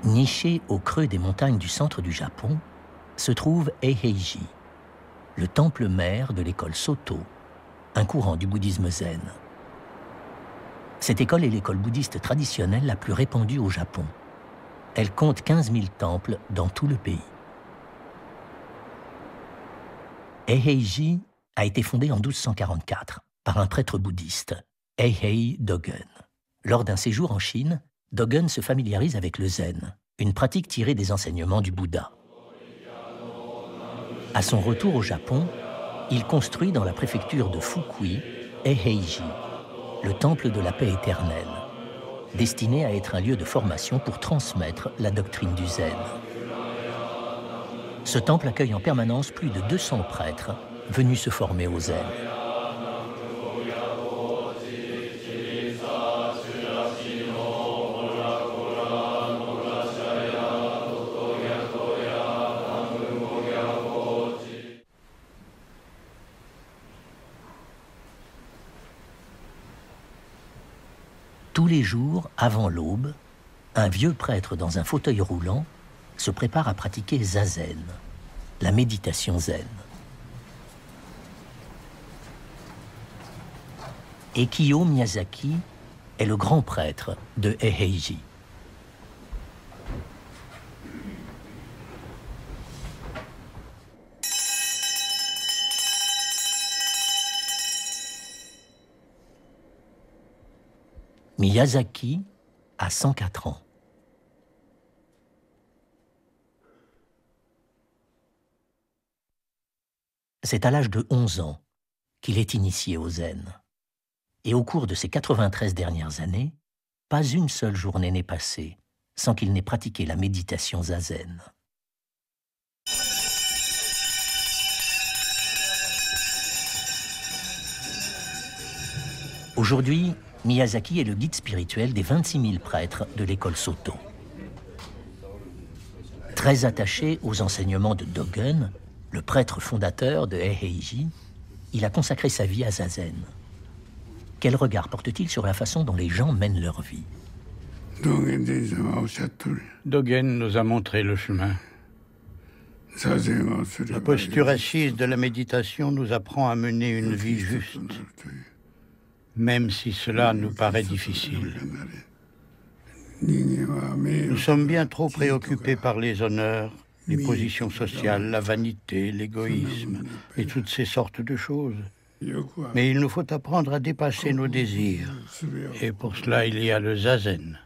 Niché au creux des montagnes du centre du Japon, se trouve Eiheiji, le temple mère de l'école Soto, un courant du bouddhisme zen. Cette école est l'école bouddhiste traditionnelle la plus répandue au Japon. Elle compte 15 000 temples dans tout le pays. Eiheiji a été fondée en 1244 par un prêtre bouddhiste, Eihei Dogen. Lors d'un séjour en Chine, Dogen se familiarise avec le zen, une pratique tirée des enseignements du Bouddha. À son retour au Japon, il construit dans la préfecture de Fukui, Eiheiji, le temple de la paix éternelle, destiné à être un lieu de formation pour transmettre la doctrine du zen. Ce temple accueille en permanence plus de 200 prêtres venus se former au zen. Tous les jours, avant l'aube, un vieux prêtre dans un fauteuil roulant se prépare à pratiquer zazen, la méditation zen. Ekio Miyazaki est le grand prêtre de Eiheiji. Miyazaki a 104 ans. C'est à l'âge de 11 ans qu'il est initié au zen. Et au cours de ces 93 dernières années, pas une seule journée n'est passée sans qu'il n'ait pratiqué la méditation zazen. Aujourd'hui, Miyazaki est le guide spirituel des 26 000 prêtres de l'école Soto. Très attaché aux enseignements de Dogen, le prêtre fondateur de Eiheiji, il a consacré sa vie à zazen. Quel regard porte-t-il sur la façon dont les gens mènent leur vie? Dogen nous a montré le chemin. La posture assise de la méditation nous apprend à mener une vie juste, même si cela nous paraît difficile. Nous sommes bien trop préoccupés par les honneurs, les positions sociales, la vanité, l'égoïsme et toutes ces sortes de choses. Mais il nous faut apprendre à dépasser nos désirs. Et pour cela, il y a le zazen.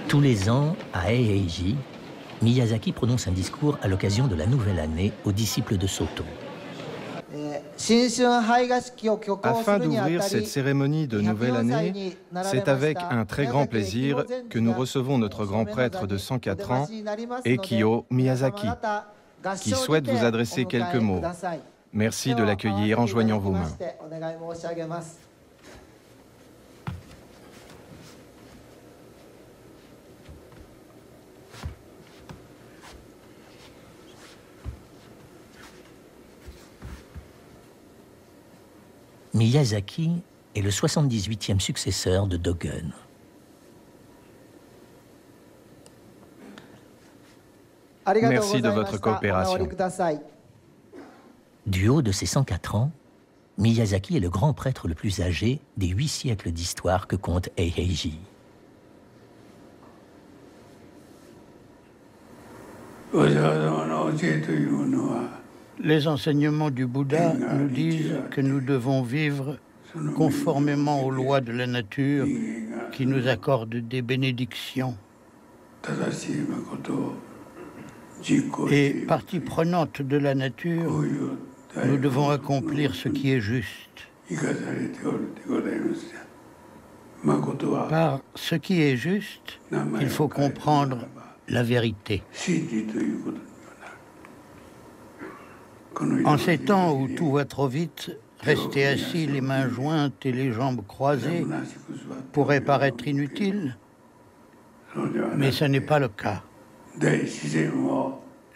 Tous les ans, à Eiheiji, Miyazaki prononce un discours à l'occasion de la nouvelle année aux disciples de Soto. Afin d'ouvrir cette cérémonie de nouvelle année, c'est avec un très grand plaisir que nous recevons notre grand prêtre de 104 ans, Ekio Miyazaki, qui souhaite vous adresser quelques mots. Merci de l'accueillir en joignant vos mains. Miyazaki est le 78e successeur de Dogen. Merci de votre coopération. Du haut de ses 104 ans, Miyazaki est le grand prêtre le plus âgé des 8 siècles d'histoire que compte Eiheiji. Les enseignements du Bouddha nous disent que nous devons vivre conformément aux lois de la nature qui nous accordent des bénédictions. Et partie prenante de la nature, nous devons accomplir ce qui est juste. Par ce qui est juste, il faut comprendre la vérité. En ces temps où tout va trop vite, rester assis les mains jointes et les jambes croisées pourrait paraître inutile, mais ce n'est pas le cas.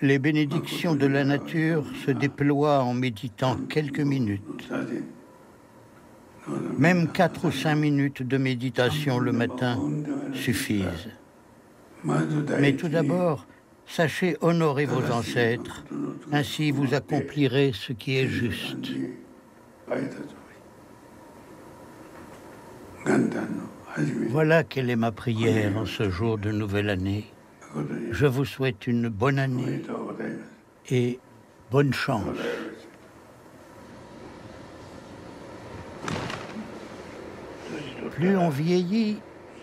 Les bénédictions de la nature se déploient en méditant quelques minutes. Même 4 ou 5 minutes de méditation le matin suffisent. Mais tout d'abord, sachez honorer vos ancêtres, ainsi vous accomplirez ce qui est juste. Voilà quelle est ma prière en ce jour de nouvelle année. Je vous souhaite une bonne année et bonne chance. Plus on vieillit,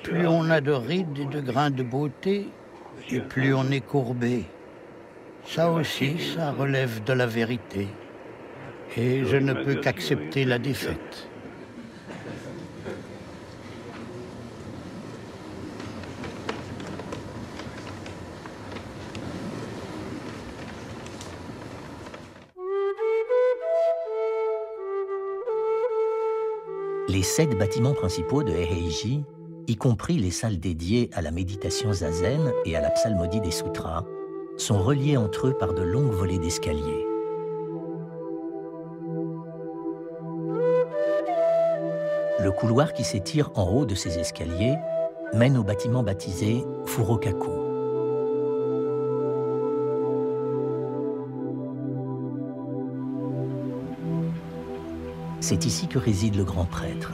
plus on a de rides et de grains de beauté, et plus on est courbé. Ça aussi, ça relève de la vérité. Et je ne peux qu'accepter la défaite. Les 7 bâtiments principaux de Eiheiji, y compris les salles dédiées à la méditation zazen et à la psalmodie des sutras, sont reliés entre eux par de longues volées d'escaliers. Le couloir qui s'étire en haut de ces escaliers mène au bâtiment baptisé Furokaku. C'est ici que réside le grand prêtre.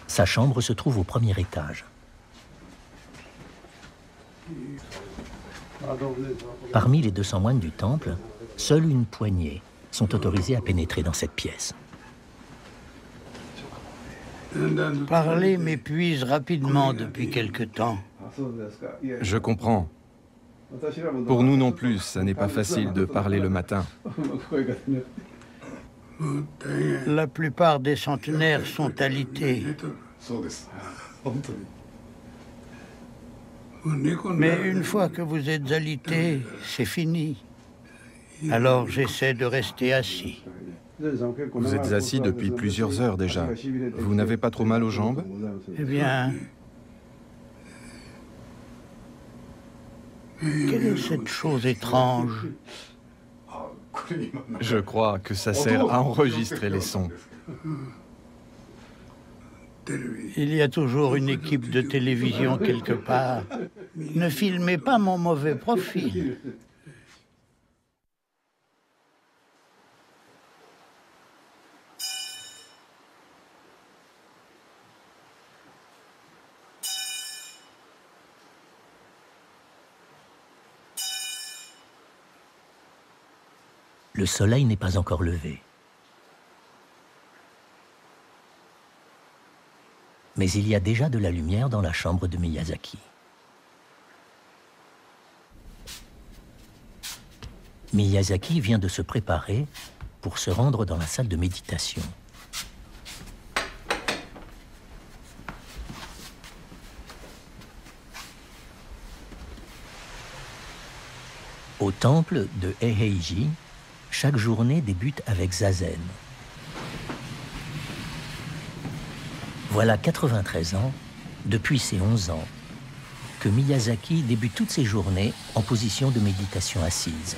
Sa chambre se trouve au premier étage. Parmi les 200 moines du temple, seule une poignée sont autorisés à pénétrer dans cette pièce. Parler m'épuise rapidement depuis quelque temps. Je comprends. Pour nous non plus, ça n'est pas facile de parler le matin. La plupart des centenaires sont alités. Mais une fois que vous êtes alité, c'est fini. Alors j'essaie de rester assis. Vous êtes assis depuis plusieurs heures déjà. Vous n'avez pas trop mal aux jambes? Eh bien, quelle est cette chose étrange? Je crois que ça sert à enregistrer les sons. Il y a toujours une équipe de télévision quelque part. Ne filmez pas mon mauvais profil. Le soleil n'est pas encore levé. Mais il y a déjà de la lumière dans la chambre de Miyazaki. Miyazaki vient de se préparer pour se rendre dans la salle de méditation. Au temple de Eiheiji, chaque journée débute avec zazen. Voilà 93 ans, depuis ses 11 ans, que Miyazaki débute toutes ses journées en position de méditation assise.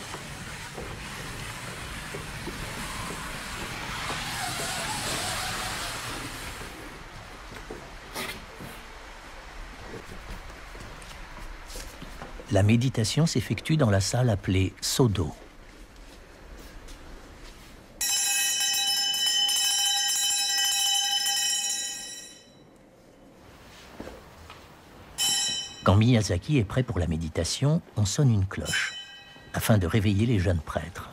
La méditation s'effectue dans la salle appelée Sodo. Quand Miyazaki est prêt pour la méditation, on sonne une cloche, afin de réveiller les jeunes prêtres.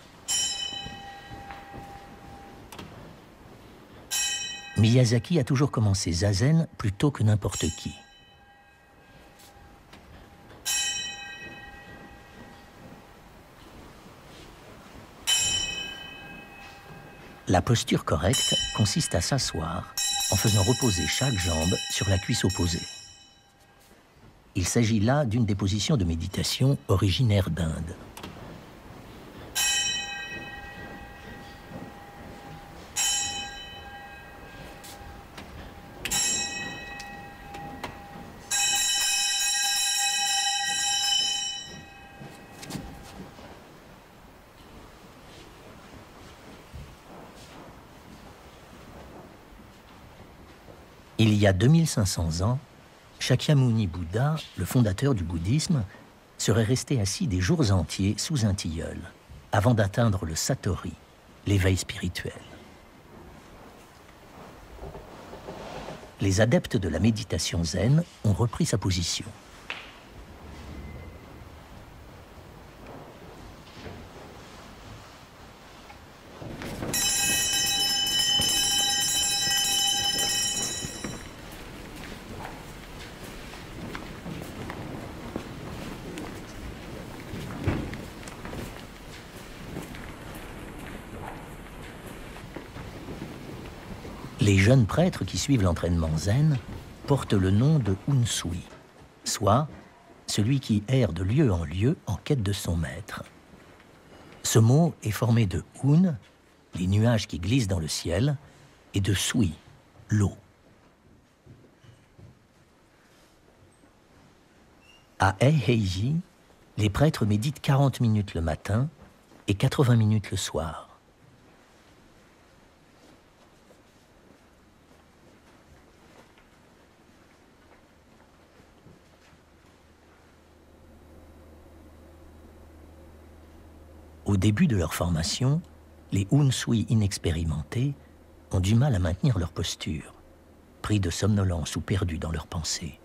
Miyazaki a toujours commencé zazen plus tôt que n'importe qui. La posture correcte consiste à s'asseoir en faisant reposer chaque jambe sur la cuisse opposée. Il s'agit là d'une des positions de méditation originaires d'Inde. Il y a 2500 ans, Shakyamuni Bouddha, le fondateur du bouddhisme, serait resté assis des jours entiers sous un tilleul, avant d'atteindre le Satori, l'éveil spirituel. Les adeptes de la méditation zen ont repris sa position. Les jeunes prêtres qui suivent l'entraînement zen portent le nom de Unsui, soit celui qui erre de lieu en lieu en quête de son maître. Ce mot est formé de Un, les nuages qui glissent dans le ciel, et de Sui, l'eau. À Eiheiji, les prêtres méditent 40 minutes le matin et 80 minutes le soir. Au début de leur formation, les Unsui inexpérimentés ont du mal à maintenir leur posture, pris de somnolence ou perdus dans leurs pensées.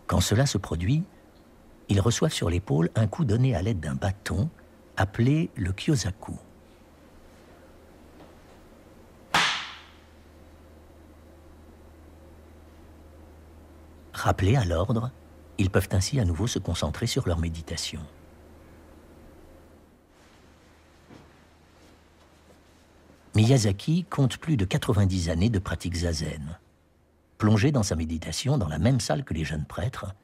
Quand cela se produit, ils reçoivent sur l'épaule un coup donné à l'aide d'un bâton appelé le kyosaku. Rappelés à l'ordre, ils peuvent ainsi à nouveau se concentrer sur leur méditation. Miyazaki compte plus de 90 années de pratique zazen. Plongé dans sa méditation dans la même salle que les jeunes prêtres,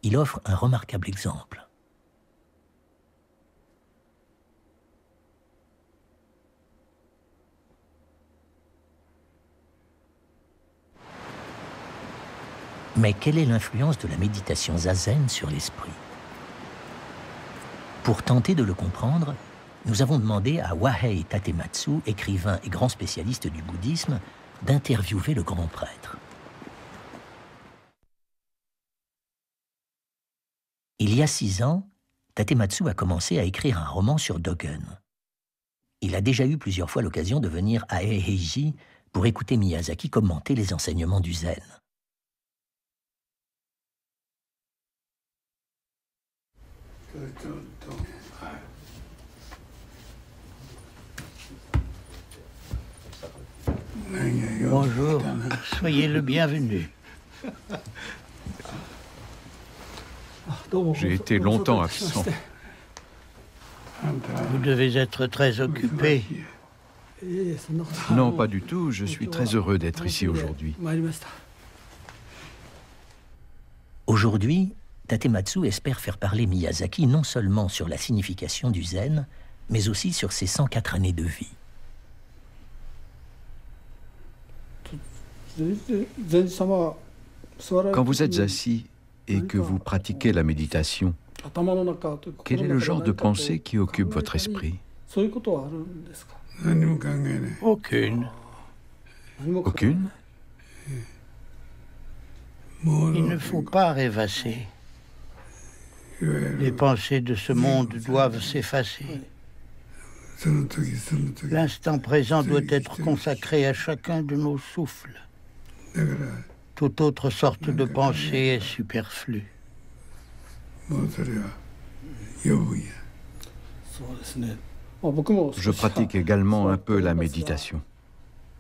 il offre un remarquable exemple. Mais quelle est l'influence de la méditation zazen sur l'esprit? Pour tenter de le comprendre, nous avons demandé à Wahei Tatematsu, écrivain et grand spécialiste du bouddhisme, d'interviewer le grand prêtre. Il y a 6 ans, Tatematsu a commencé à écrire un roman sur Dogen. Il a déjà eu plusieurs fois l'occasion de venir à Eiheiji pour écouter Miyazaki commenter les enseignements du zen. Bonjour, soyez le bienvenu. J'ai été longtemps absent. Vous devez être très occupé. Non, pas du tout. Je suis très heureux d'être ici aujourd'hui. Aujourd'hui, Tatematsu espère faire parler Miyazaki non seulement sur la signification du zen, mais aussi sur ses 104 années de vie. Quand vous êtes assis et que vous pratiquez la méditation, quel est le genre de pensée qui occupe votre esprit? Aucune. Aucune? Il ne faut pas rêvasser. Les pensées de ce monde doivent s'effacer. L'instant présent doit être consacré à chacun de nos souffles. Toute autre sorte de pensée est superflue. Je pratique également un peu la méditation.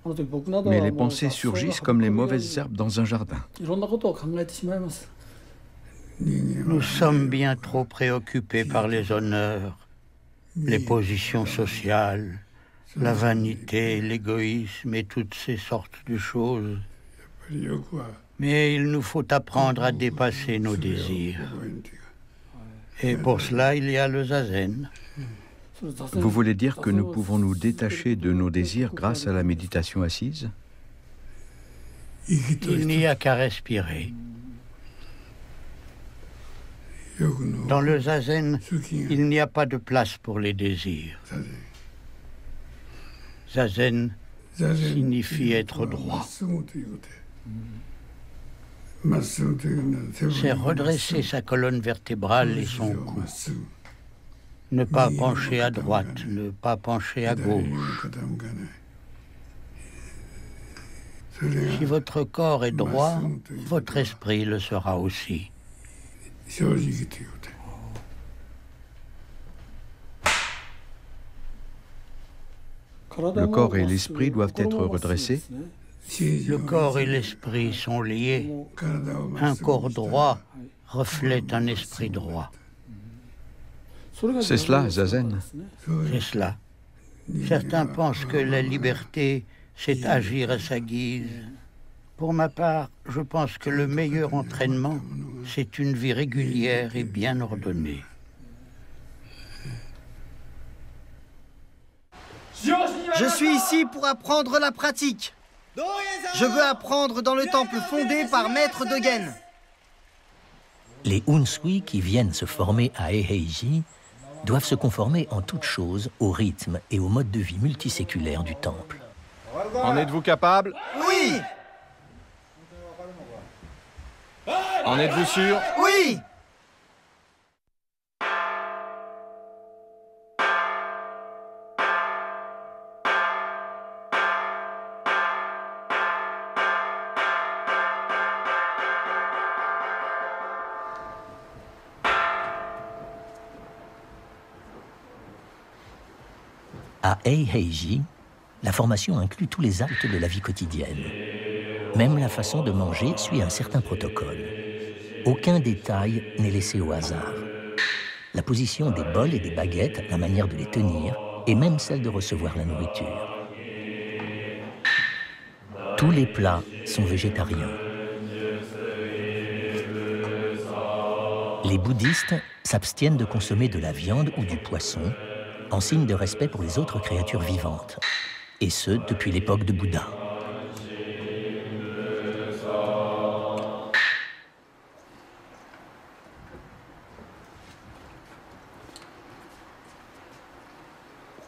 Mais les pensées surgissent comme les mauvaises herbes dans un jardin. Nous sommes bien trop préoccupés par les honneurs, les positions sociales, la vanité, l'égoïsme et toutes ces sortes de choses. Mais il nous faut apprendre à dépasser nos désirs. Et pour cela, il y a le zazen. Vous voulez dire que nous pouvons nous détacher de nos désirs grâce à la méditation assise? Il n'y a qu'à respirer. Dans le zazen, il n'y a pas de place pour les désirs. Zazen signifie être droit. C'est redresser sa colonne vertébrale et son cou. Ne pas pencher à droite, ne pas pencher à gauche. Si votre corps est droit, votre esprit le sera aussi. Le corps et l'esprit doivent être redressés? Le corps et l'esprit sont liés. Un corps droit reflète un esprit droit. C'est cela, zazen. C'est cela. Certains pensent que la liberté, c'est agir à sa guise. Pour ma part, je pense que le meilleur entraînement, c'est une vie régulière et bien ordonnée. Je suis ici pour apprendre la pratique. Je veux apprendre dans le temple fondé par Maître Dogen. Les Unsui qui viennent se former à Eiheiji doivent se conformer en toutes choses au rythme et au mode de vie multiséculaire du temple. En êtes-vous capable? Oui! En êtes-vous sûr? Oui! À Eiheiji, la formation inclut tous les actes de la vie quotidienne. Même la façon de manger suit un certain protocole. Aucun détail n'est laissé au hasard. La position des bols et des baguettes, la manière de les tenir, et même celle de recevoir la nourriture. Tous les plats sont végétariens. Les bouddhistes s'abstiennent de consommer de la viande ou du poisson, en signe de respect pour les autres créatures vivantes, et ce, depuis l'époque de Bouddha.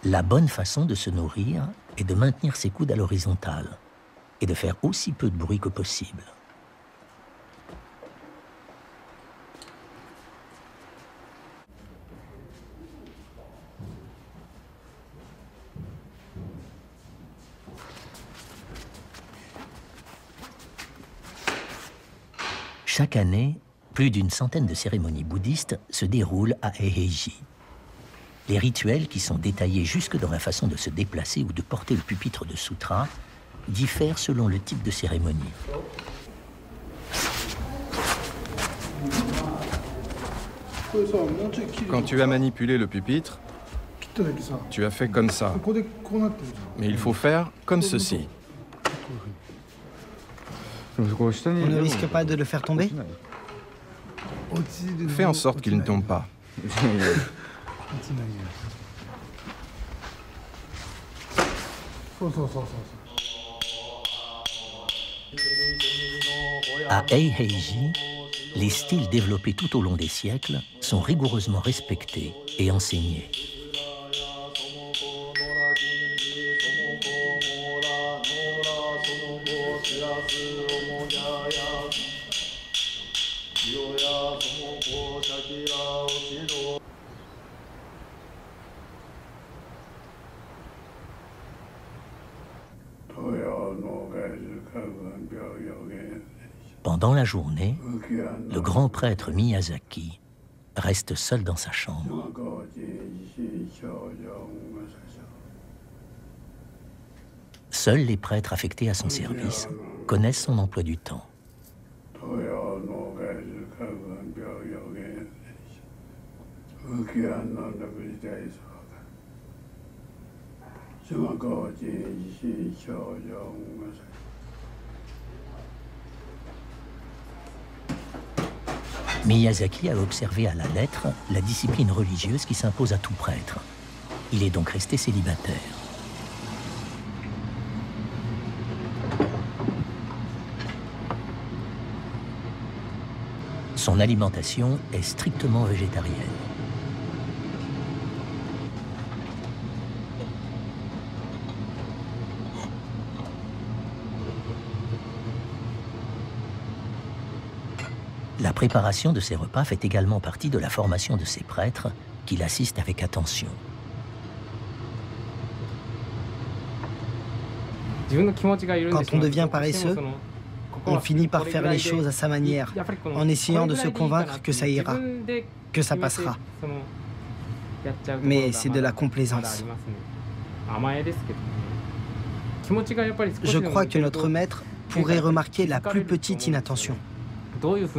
La bonne façon de se nourrir est de maintenir ses coudes à l'horizontale et de faire aussi peu de bruit que possible. Chaque année, plus d'une centaine de cérémonies bouddhistes se déroulent à Eiheiji. Les rituels, qui sont détaillés jusque dans la façon de se déplacer ou de porter le pupitre de sutra, diffèrent selon le type de cérémonie. Quand tu as manipulé le pupitre, tu as fait comme ça. Mais il faut faire comme ceci. On ne risque pas de le faire tomber? Fais en sorte qu'il ne tombe pas. À Eiheiji, les styles développés tout au long des siècles sont rigoureusement respectés et enseignés. Pendant la journée, le grand prêtre Miyazaki reste seul dans sa chambre. Seuls les prêtres affectés à son service connaissent son emploi du temps. Miyazaki a observé à la lettre la discipline religieuse qui s'impose à tout prêtre. Il est donc resté célibataire. Son alimentation est strictement végétarienne. La préparation de ces repas fait également partie de la formation de ces prêtres qui l'assistent avec attention. Quand on devient paresseux, on finit par faire les choses à sa manière, en essayant de se convaincre que ça ira, que ça passera. Mais c'est de la complaisance. Je crois que notre maître pourrait remarquer la plus petite inattention.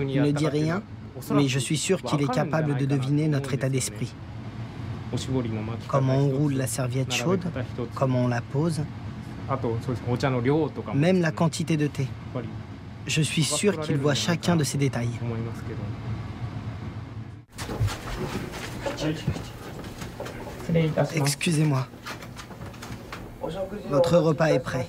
Il ne dit rien, mais je suis sûr qu'il est capable de deviner notre état d'esprit. Comment on roule la serviette chaude, comment on la pose, même la quantité de thé. Je suis sûr qu'il voit chacun de ces détails. Excusez-moi. Votre repas est prêt.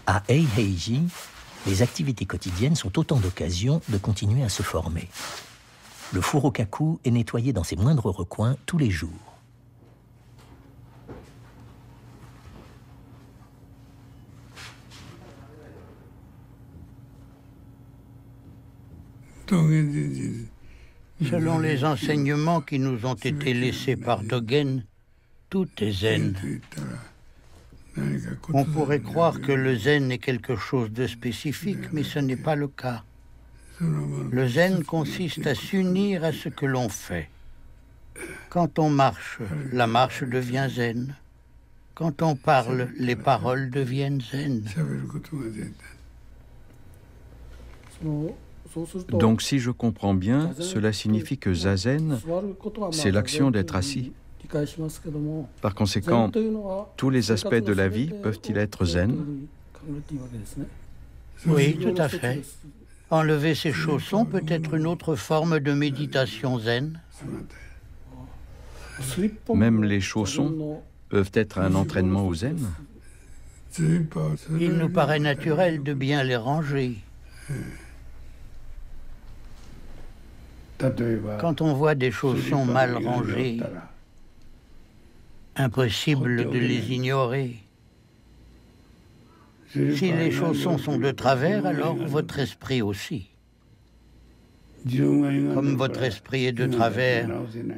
À Eiheiji, les activités quotidiennes sont autant d'occasions de continuer à se former. Le furokaku est nettoyé dans ses moindres recoins tous les jours. Selon les enseignements qui nous ont été laissés par Dogen, tout est zen. On pourrait croire que le zen est quelque chose de spécifique, mais ce n'est pas le cas. Le zen consiste à s'unir à ce que l'on fait. Quand on marche, la marche devient zen. Quand on parle, les paroles deviennent zen. Donc si je comprends bien, cela signifie que zazen, c'est l'action d'être assis. Par conséquent, tous les aspects de la vie peuvent-ils être zen? Oui, tout à fait. Enlever ses chaussons peut être une autre forme de méditation zen. Même les chaussons peuvent être un entraînement au zen? Il nous paraît naturel de bien les ranger. Quand on voit des chaussons mal rangés, impossible de les ignorer. Si les chaussons sont de travers, alors votre esprit aussi. Comme votre esprit est de travers,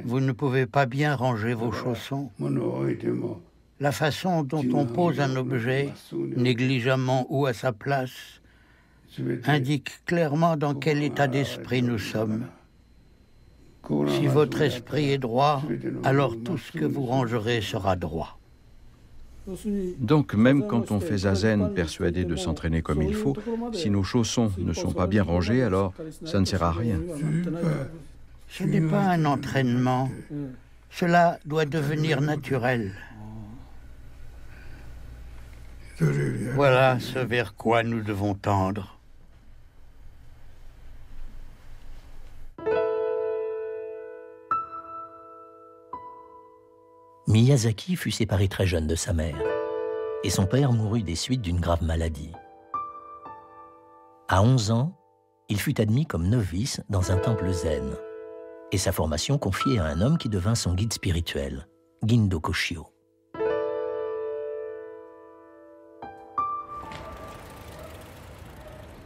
vous ne pouvez pas bien ranger vos chaussons. La façon dont on pose un objet, négligemment ou à sa place, indique clairement dans quel état d'esprit nous sommes. Si votre esprit est droit, alors tout ce que vous rangerez sera droit. Donc même quand on fait zazen persuadé de s'entraîner comme il faut, si nos chaussons ne sont pas bien rangés, alors ça ne sert à rien. Ce n'est pas un entraînement. Cela doit devenir naturel. Voilà ce vers quoi nous devons tendre. Miyazaki fut séparé très jeune de sa mère, et son père mourut des suites d'une grave maladie. À 11 ans, il fut admis comme novice dans un temple zen, et sa formation confiée à un homme qui devint son guide spirituel, Gindo Koshio.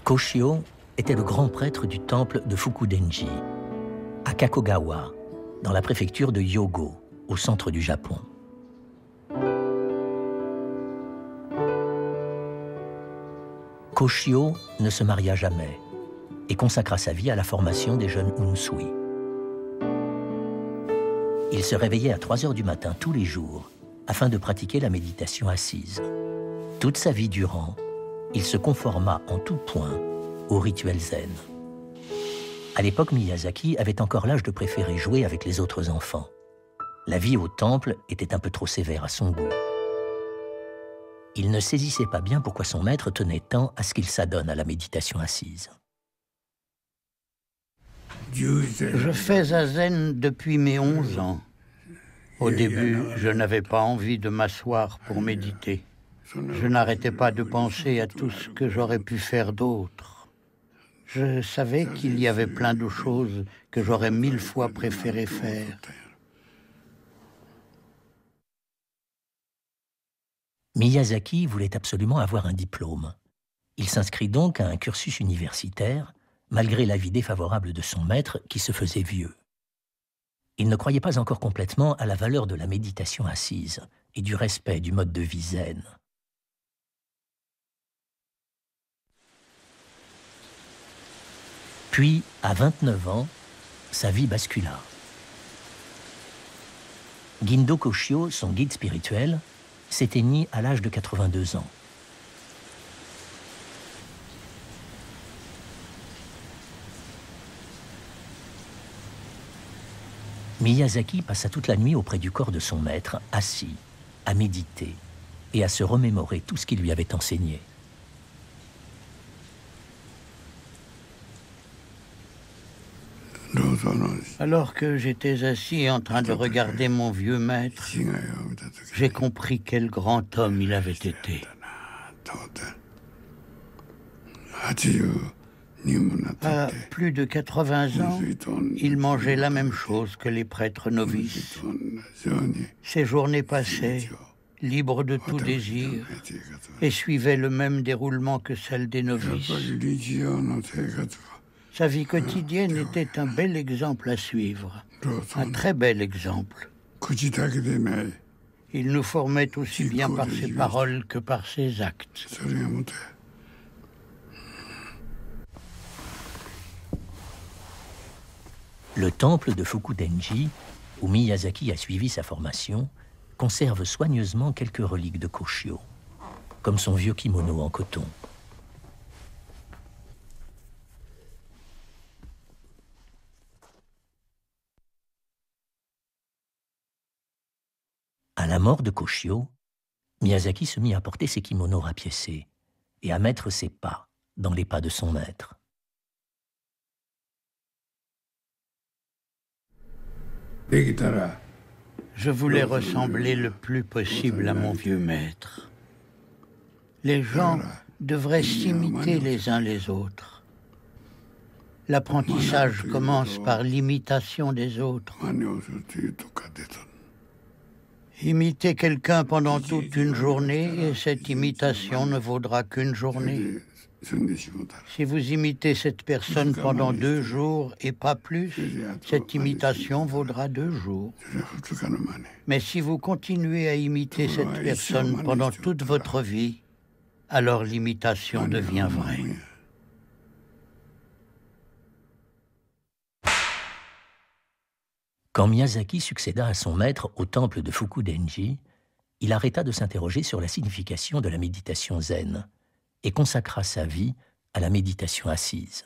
Koshio était le grand prêtre du temple de Fukudenji, à Kakogawa, dans la préfecture de Hyogo, au centre du Japon. Koshio ne se maria jamais et consacra sa vie à la formation des jeunes Unsui. Il se réveillait à 3 heures du matin tous les jours afin de pratiquer la méditation assise. Toute sa vie durant, il se conforma en tout point au rituel zen. À l'époque, Miyazaki avait encore l'âge de préférer jouer avec les autres enfants. La vie au temple était un peu trop sévère à son goût. Il ne saisissait pas bien pourquoi son maître tenait tant à ce qu'il s'adonne à la méditation assise. Je fais zazen depuis mes 11 ans. Au début, je n'avais pas envie de m'asseoir pour méditer. Je n'arrêtais pas de penser à tout ce que j'aurais pu faire d'autre. Je savais qu'il y avait plein de choses que j'aurais 1000 fois préféré faire. Miyazaki voulait absolument avoir un diplôme. Il s'inscrit donc à un cursus universitaire, malgré l'avis défavorable de son maître qui se faisait vieux. Il ne croyait pas encore complètement à la valeur de la méditation assise et du respect du mode de vie zen. Puis, à 29 ans, sa vie bascula. Gindo Koshio, son guide spirituel, s'éteignit à l'âge de 82 ans. Miyazaki passa toute la nuit auprès du corps de son maître, assis, à méditer et à se remémorer tout ce qu'il lui avait enseigné. Alors que j'étais assis en train de regarder mon vieux maître, j'ai compris quel grand homme il avait été. À plus de 80 ans, il mangeait la même chose que les prêtres novices. Ses journées passaient, libres de tout désir, et suivaient le même déroulement que celle des novices. Sa vie quotidienne était un bel exemple à suivre, un très bel exemple. Il nous formait aussi bien par ses paroles que par ses actes. Le temple de Fukudenji, où Miyazaki a suivi sa formation, conserve soigneusement quelques reliques de Koshio, comme son vieux kimono en coton. À la mort de Koshio, Miyazaki se mit à porter ses kimonos rapiécés et à mettre ses pas dans les pas de son maître. Je voulais ressembler le plus possible à mon vieux maître. Les gens devraient s'imiter les uns les autres. L'apprentissage commence par l'imitation des autres. Imitez quelqu'un pendant toute une journée et cette imitation ne vaudra qu'une journée. Si vous imitez cette personne pendant 2 jours et pas plus, cette imitation vaudra 2 jours. Mais si vous continuez à imiter cette personne pendant toute votre vie, alors l'imitation devient vraie. Quand Miyazaki succéda à son maître au temple de Fukudenji, il arrêta de s'interroger sur la signification de la méditation zen et consacra sa vie à la méditation assise.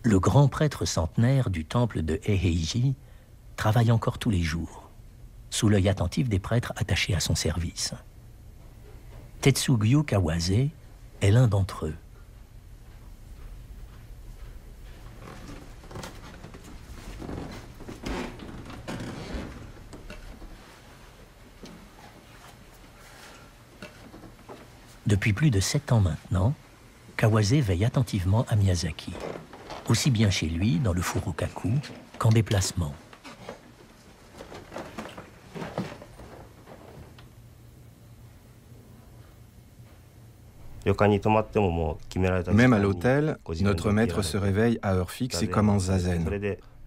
Le grand prêtre centenaire du temple de Eiheiji travaille encore tous les jours, sous l'œil attentif des prêtres attachés à son service. Tetsugyu Kawase est l'un d'entre eux. Depuis plus de 7 ans maintenant, Kawase veille attentivement à Miyazaki, aussi bien chez lui, dans le Furokaku, qu'en déplacement. Même à l'hôtel, notre maître se réveille à heure fixe et commence zazen.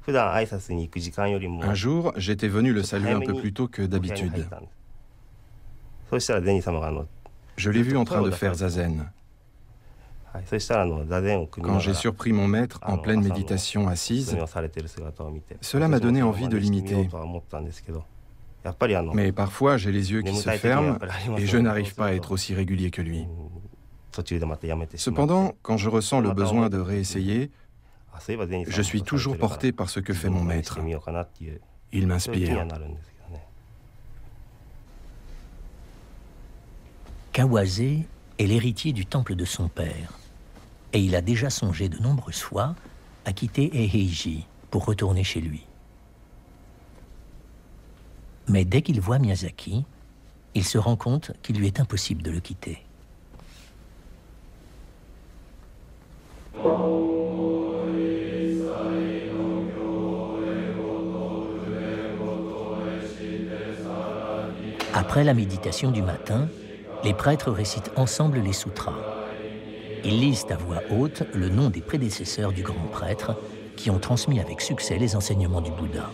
Un jour, j'étais venu le saluer un peu plus tôt que d'habitude. Je l'ai vu en train de faire zazen. Quand j'ai surpris mon maître en pleine méditation assise, cela m'a donné envie de l'imiter. Mais parfois, j'ai les yeux qui se ferment et je n'arrive pas à être aussi régulier que lui. Cependant, quand je ressens le besoin de réessayer, je suis toujours porté par ce que fait mon maître. Il m'inspire. Kawase est l'héritier du temple de son père, et il a déjà songé de nombreuses fois à quitter Eiheiji pour retourner chez lui. Mais dès qu'il voit Miyazaki, il se rend compte qu'il lui est impossible de le quitter. Après la méditation du matin, les prêtres récitent ensemble les sutras. Ils lisent à voix haute le nom des prédécesseurs du grand prêtre qui ont transmis avec succès les enseignements du Bouddha.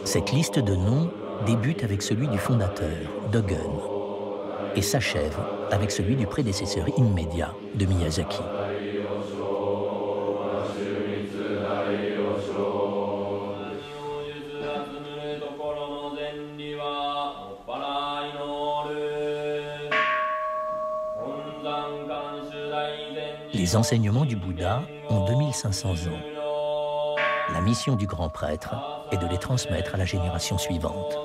Cette liste de noms débute avec celui du fondateur, Dogen, et s'achève avec celui du prédécesseur immédiat de Miyazaki. Les enseignements du Bouddha ont 2500 ans. La mission du grand prêtre est de les transmettre à la génération suivante.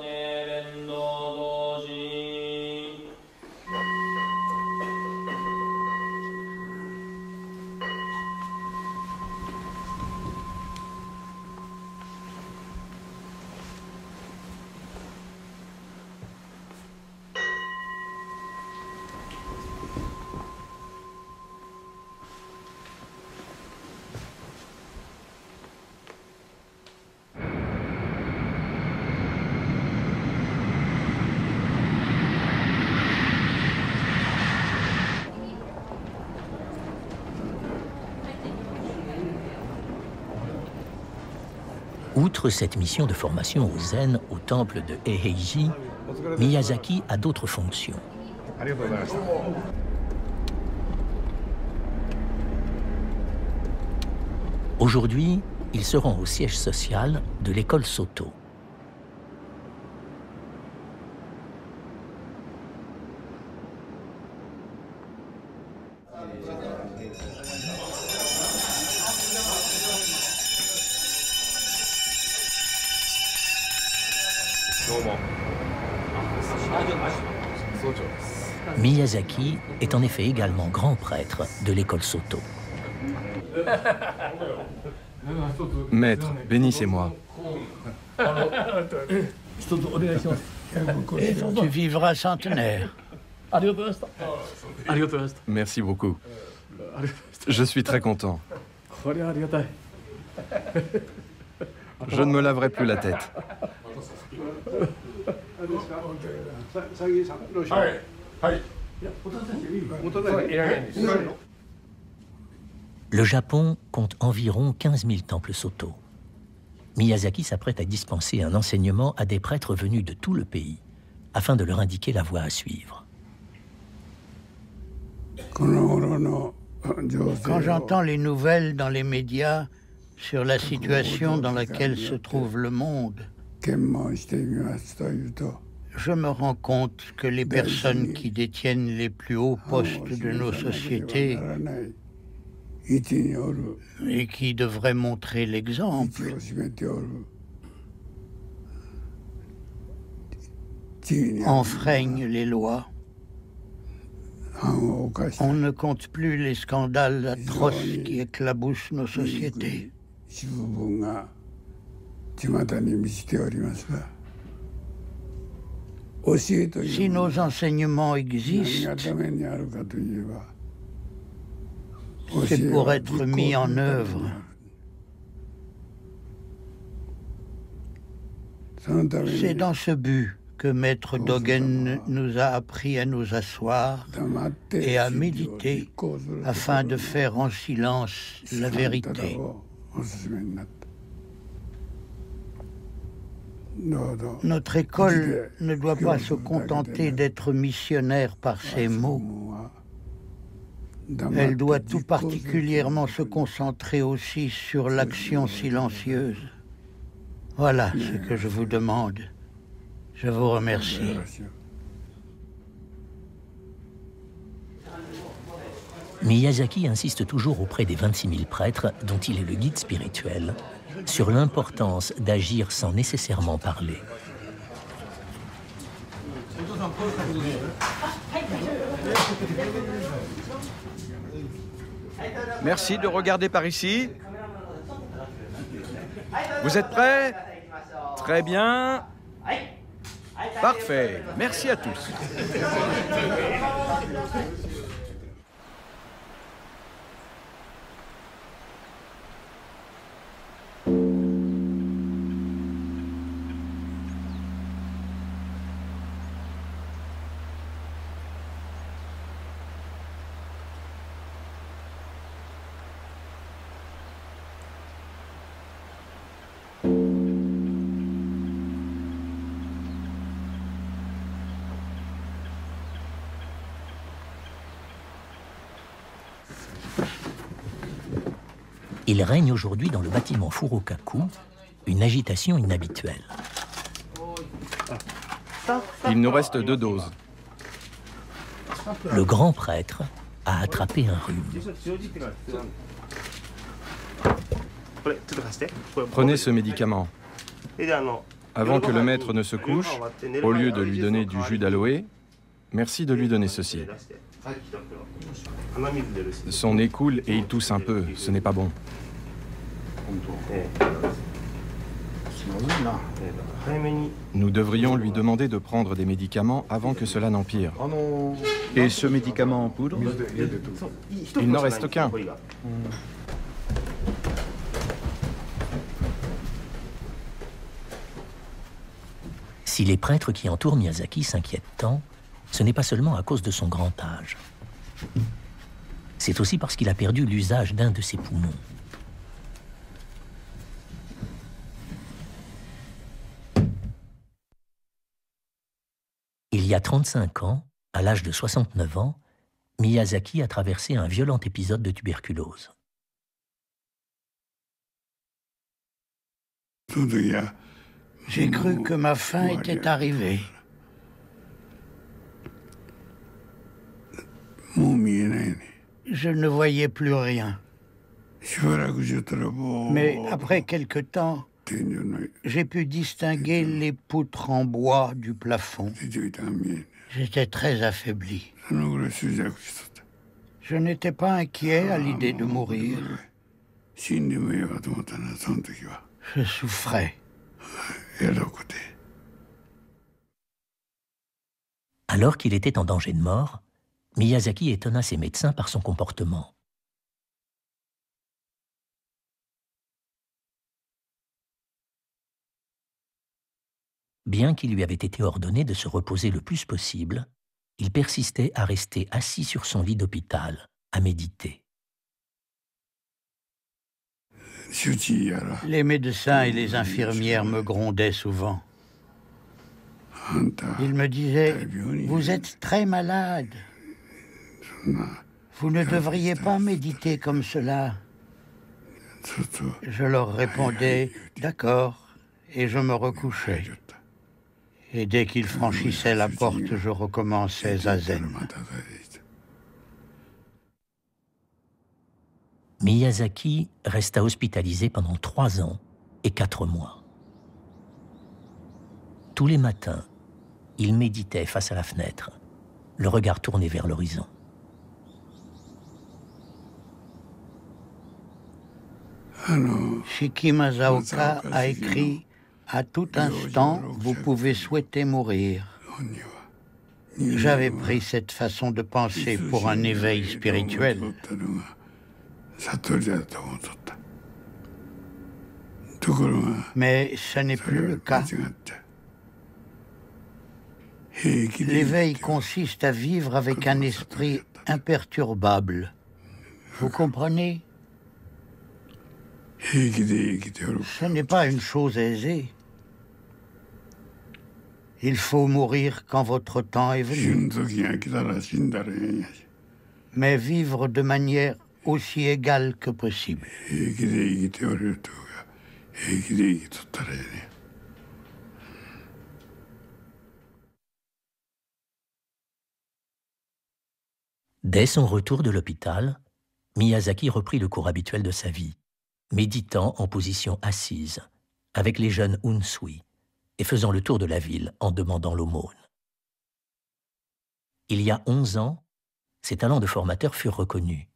Outre cette mission de formation au zen au temple de Eiheiji, Miyazaki a d'autres fonctions. Aujourd'hui, il se rend au siège social de l'école Soto. Miyazaki est en effet également grand prêtre de l'école Soto. Maître, bénissez-moi. Tu vivras centenaire. Merci beaucoup. Je suis très content. Je ne me laverai plus la tête. Le Japon compte environ 15 000 temples Soto. Miyazaki s'apprête à dispenser un enseignement à des prêtres venus de tout le pays, afin de leur indiquer la voie à suivre. Quand j'entends les nouvelles dans les médias sur la situation dans laquelle se trouve le monde, je me rends compte que les personnes qui détiennent les plus hauts postes de nos sociétés et qui devraient montrer l'exemple enfreignent les lois. On ne compte plus les scandales atroces qui éclaboussent nos sociétés. Si nos enseignements existent, c'est pour être mis en œuvre. C'est dans ce but que Maître Dogen nous a appris à nous asseoir et à méditer afin de faire en silence la vérité. Notre école ne doit pas se contenter d'être missionnaire par ses mots. Elle doit tout particulièrement se concentrer aussi sur l'action silencieuse. Voilà ce que je vous demande. Je vous remercie. Miyazaki insiste toujours auprès des 26 000 prêtres, dont il est le guide spirituel, sur l'importance d'agir sans nécessairement parler. Merci de regarder par ici. Vous êtes prêts? Très bien. Parfait. Merci à tous. Il règne aujourd'hui dans le bâtiment Furokaku une agitation inhabituelle. Il nous reste 2 doses. Le grand prêtre a attrapé un rhume. Prenez ce médicament. Avant que le maître ne se couche, au lieu de lui donner du jus d'aloe, merci de lui donner ceci. Son nez coule et il tousse un peu, ce n'est pas bon. Nous devrions lui demander de prendre des médicaments avant que cela n'empire. Et ce médicament en poudre? Il n'en reste qu'un. Si les prêtres qui entourent Miyazaki s'inquiètent tant, ce n'est pas seulement à cause de son grand âge. C'est aussi parce qu'il a perdu l'usage d'un de ses poumons. Il y a 35 ans, à l'âge de 69 ans, Miyazaki a traversé un violent épisode de tuberculose. J'ai cru que ma fin était arrivée. Je ne voyais plus rien. Mais après quelque temps, j'ai pu distinguer les poutres en bois du plafond. J'étais très affaibli. Je n'étais pas inquiet à l'idée de mourir. Je souffrais. Alors qu'il était en danger de mort, Miyazaki étonna ses médecins par son comportement. Bien qu'il lui avait été ordonné de se reposer le plus possible, il persistait à rester assis sur son lit d'hôpital, à méditer. Les médecins et les infirmières me grondaient souvent. Ils me disaient « Vous êtes très malade. Vous ne devriez pas méditer comme cela. » Je leur répondais « D'accord » et je me recouchais. Et dès qu'ils franchissaient la porte, je recommençais zazen. Miyazaki resta hospitalisé pendant 3 ans et 4 mois. Tous les matins, il méditait face à la fenêtre, le regard tourné vers l'horizon. Shiki Masaoka a écrit « À tout instant, vous pouvez souhaiter mourir ». J'avais pris cette façon de penser pour un éveil spirituel. Mais ce n'est plus le cas. L'éveil consiste à vivre avec un esprit imperturbable. Vous comprenez? Ce n'est pas une chose aisée. Il faut mourir quand votre temps est venu. Mais vivre de manière aussi égale que possible. Dès son retour de l'hôpital, Miyazaki reprit le cours habituel de sa vie, méditant en position assise, avec les jeunes Unsui, et faisant le tour de la ville en demandant l'aumône. Il y a 11 ans, ses talents de formateur furent reconnus,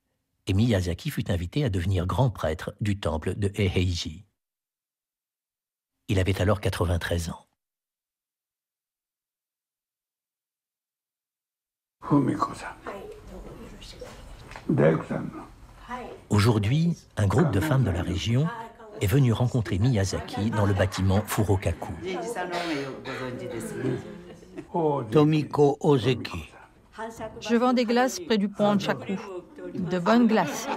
et Miyazaki fut invité à devenir grand prêtre du temple de Eiheiji. Il avait alors 93 ans. Aujourd'hui, un groupe de femmes de la région est venu rencontrer Miyazaki dans le bâtiment Furokaku. Tomiko Ozeki. Je vends des glaces près du pont Chaku. De bonnes glaces.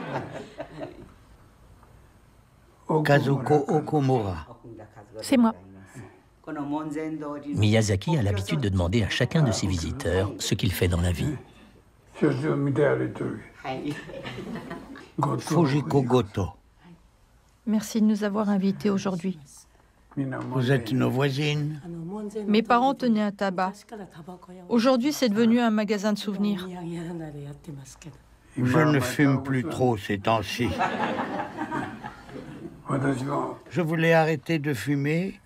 Kazuko Okumura. C'est moi. Miyazaki a l'habitude de demander à chacun de ses visiteurs ce qu'il fait dans la vie. Fujiko Goto. Merci de nous avoir invités aujourd'hui. Vous êtes nos voisines. Mes parents tenaient un tabac. Aujourd'hui, c'est devenu un magasin de souvenirs. Je ne fume plus trop ces temps-ci. Je voulais arrêter de fumer,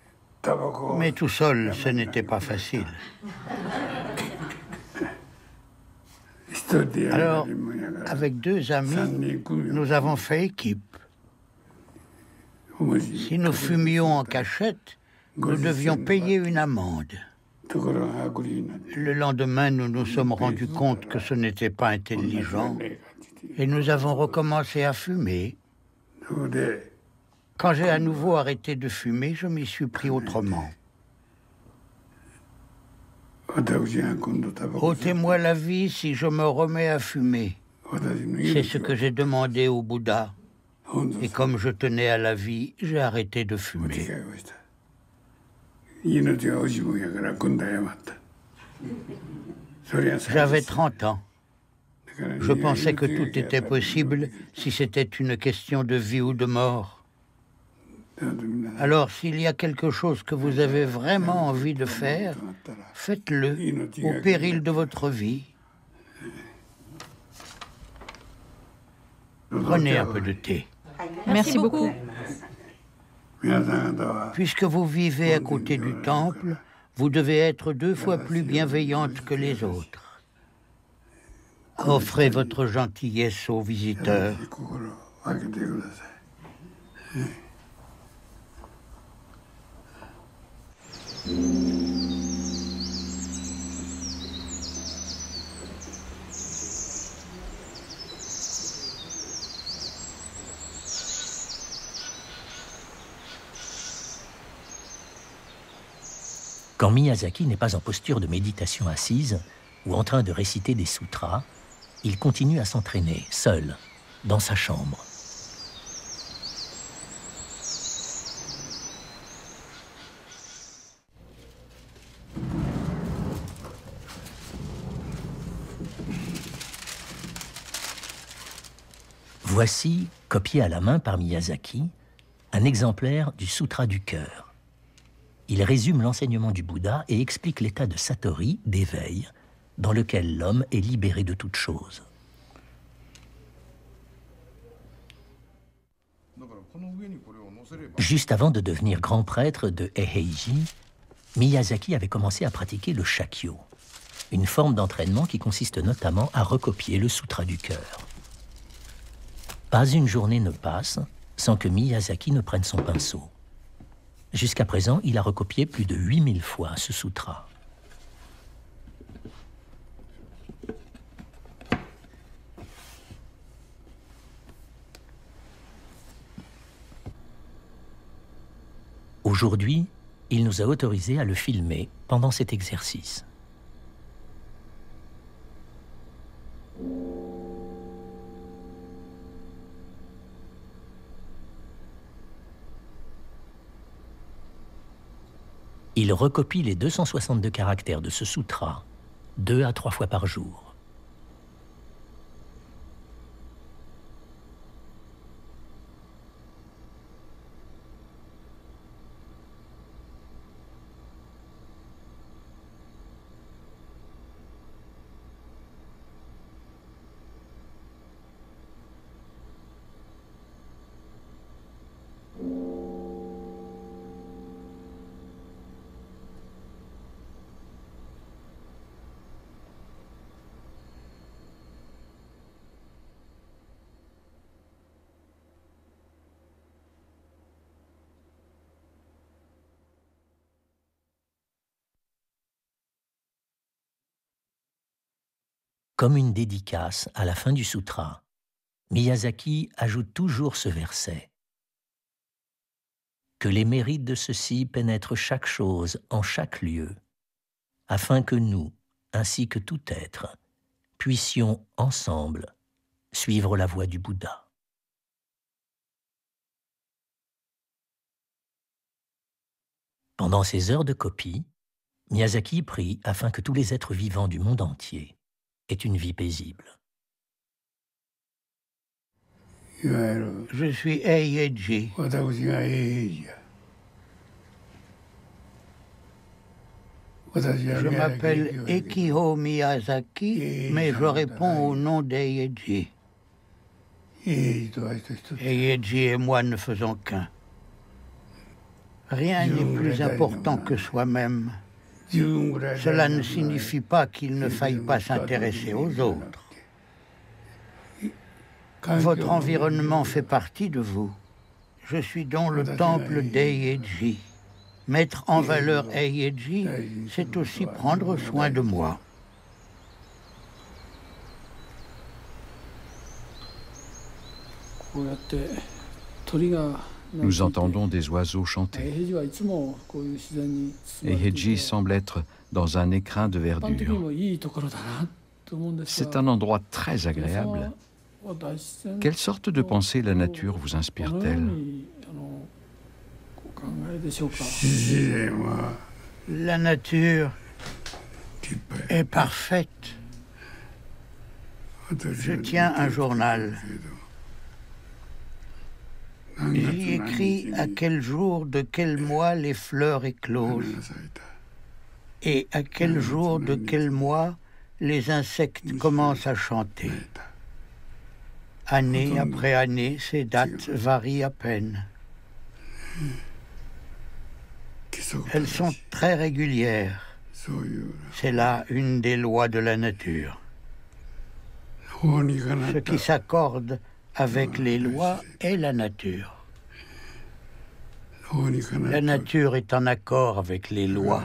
mais tout seul, ce n'était pas facile. Alors, avec 2 amis, nous avons fait équipe. Si nous fumions en cachette, nous devions payer une amende. Le lendemain, nous nous sommes rendus compte que ce n'était pas intelligent et nous avons recommencé à fumer. Quand j'ai à nouveau arrêté de fumer, je m'y suis pris autrement. Ôtez-moi la vie si je me remets à fumer. C'est ce que j'ai demandé au Bouddha. Et comme je tenais à la vie, j'ai arrêté de fumer. J'avais 30 ans. Je pensais que tout était possible si c'était une question de vie ou de mort. Alors, s'il y a quelque chose que vous avez vraiment envie de faire, faites-le au péril de votre vie. Prenez un peu de thé. Merci beaucoup. Puisque vous vivez à côté du temple, vous devez être 2 fois plus bienveillante que les autres. Offrez votre gentillesse aux visiteurs. Quand Miyazaki n'est pas en posture de méditation assise ou en train de réciter des sutras, il continue à s'entraîner, seul, dans sa chambre. Voici, copié à la main par Miyazaki, un exemplaire du Sutra du cœur. Il résume l'enseignement du Bouddha et explique l'état de satori, d'éveil, dans lequel l'homme est libéré de toute chose. Juste avant de devenir grand prêtre de Eiheiji, Miyazaki avait commencé à pratiquer le Shakyo, une forme d'entraînement qui consiste notamment à recopier le Sutra du cœur. Pas une journée ne passe sans que Miyazaki ne prenne son pinceau. Jusqu'à présent, il a recopié plus de 8000 fois ce sutra. Aujourd'hui, il nous a autorisé à le filmer pendant cet exercice. Il recopie les 262 caractères de ce sutra 2 à 3 fois par jour. Comme une dédicace à la fin du sutra, Miyazaki ajoute toujours ce verset. Que les mérites de ceci pénètrent chaque chose en chaque lieu, afin que nous, ainsi que tout être, puissions ensemble suivre la voie du Bouddha. Pendant ces heures de copie, Miyazaki prie afin que tous les êtres vivants du monde entier aient une vie paisible. Je suis Eiheiji. Je m'appelle Ekiho Miyazaki, mais je réponds au nom d'Eiheiji. Eiheiji et moi ne faisons qu'un. Rien n'est plus important que soi-même. Cela ne signifie pas qu'il ne faille pas s'intéresser aux autres. Votre environnement fait partie de vous. Je suis donc le temple d'Eiheiji. Mettre en valeur Eiheiji, c'est aussi prendre soin de moi. Nous entendons des oiseaux chanter. Eiheiji semble être dans un écrin de verdure. C'est un endroit très agréable. Quelle sorte de pensée la nature vous inspire-t-elle? La nature est parfaite. Je tiens un journal. J'y écris à quel jour de quel mois les fleurs éclosent et à quel jour de quel mois les insectes commencent à chanter. Année après année, ces dates varient à peine. Elles sont très régulières. C'est là une des lois de la nature. Ce qui s'accorde avec les lois est la nature. La nature est en accord avec les lois.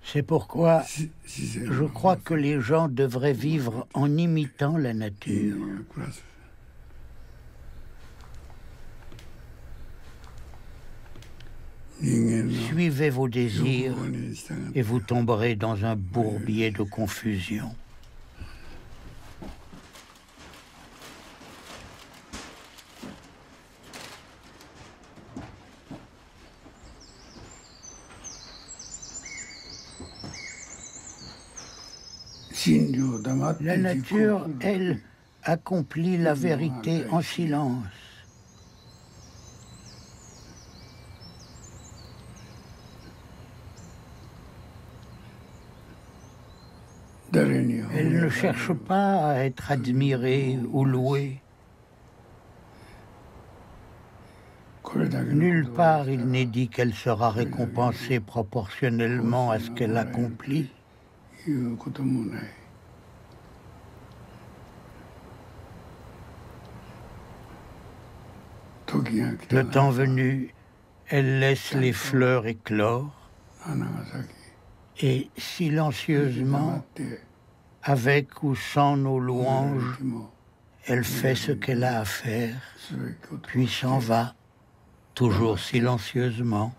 C'est pourquoi je crois que les gens devraient vivre en imitant la nature. Suivez vos désirs et vous tomberez dans un bourbier de confusion. La nature, elle, accomplit la vérité en silence. Elle ne cherche pas à être admirée ou louée. Nulle part il n'est dit qu'elle sera récompensée proportionnellement à ce qu'elle accomplit. Le temps venu, elle laisse les fleurs éclore et silencieusement, avec ou sans nos louanges, elle fait ce qu'elle a à faire, puis s'en va, toujours silencieusement.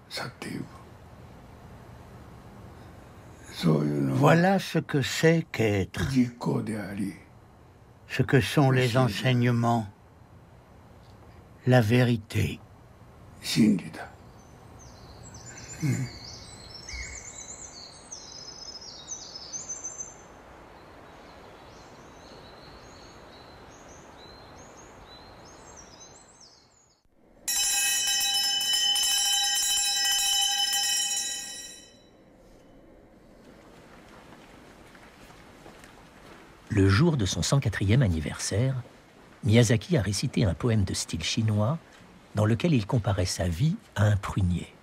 Voilà ce que c'est qu'être, ce que sont les enseignements, la vérité. Le jour de son 104e anniversaire, Miyazaki a récité un poème de style chinois dans lequel il comparait sa vie à un prunier.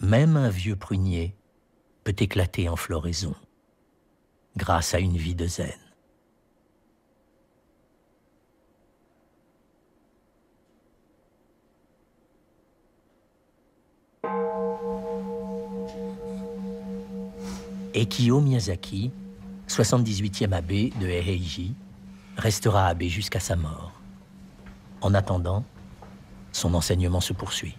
Même un vieux prunier peut éclater en floraison grâce à une vie de zen. Ekio Miyazaki, 78e abbé de Eiheiji, restera abbé jusqu'à sa mort. En attendant, son enseignement se poursuit.